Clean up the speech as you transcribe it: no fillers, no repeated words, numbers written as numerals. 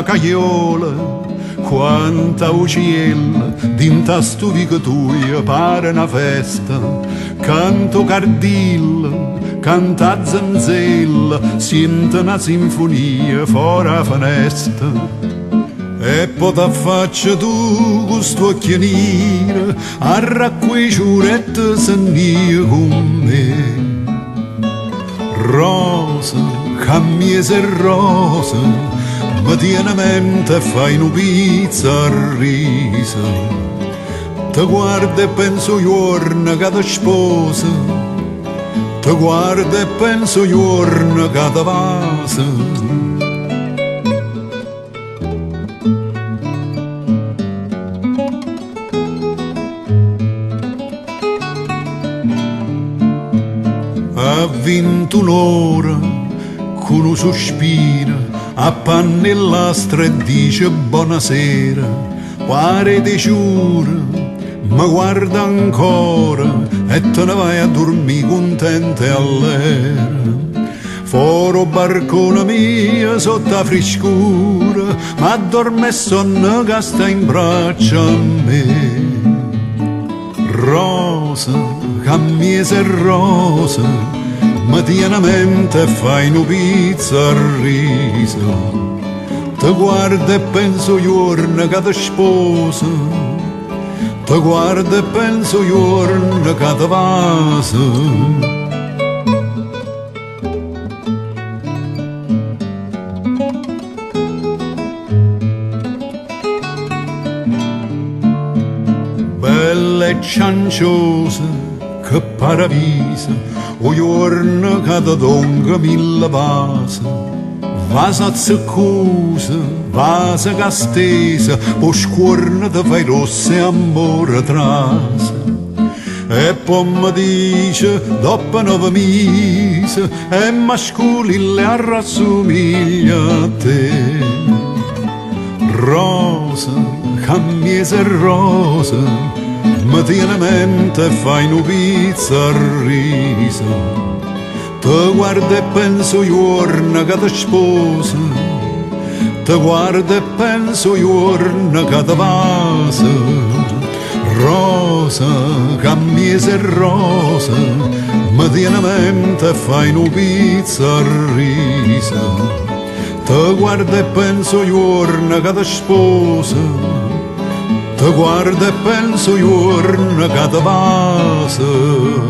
cagliola, quanta ucciella, dinta stuvica tua pare una festa, canto cardilla, canta zanzella, sente una sinfonia fuori la finestra. E poi t'affaccia tu con sto occhio nero, a racquei ciurette sennia con me. Rosa, cammiese rosa, mi tiene a mente e fai una pizza a risa. Ti guardo e penso giorno che ti sposa, ti guardo e penso giorno che ti vasa. A 21 ore, con un sospiro, appannellastra e dice buonasera. Pare di giura, mi guarda ancora e te ne vai a dormire contente all'era. Foro barcone mia sotto la frescura, ma dorme e sonno che sta in braccio a me. Rosa, cammiese rosa, mi tiene a mente e fai una pizza a risa. Ti guardo e penso giorno che ti sposa, ti guardo e penso giorno che ti vasa. Bella e cianciosa, che paravisa, o giorno che ti donga mille vasa. Vasa zaccusa, vasa castesa, o scuorna ti fai rossa e amore trasa. E poi mi dice, dopo 9 mesi, è mascolile e rassomiglia a te. Rosa, cammiese rosa, mi tiene a mente e fai una pizza a risa. Ti guardo e penso giorno che ti sposa, ti guardo e penso giorno che ti vasa. Rosa, cammiese rosa, mi tiene a mente e fai una pizza a risa. Ti guardo e penso giorno che ti sposa, ti guardo e penso giorno che ti vasa.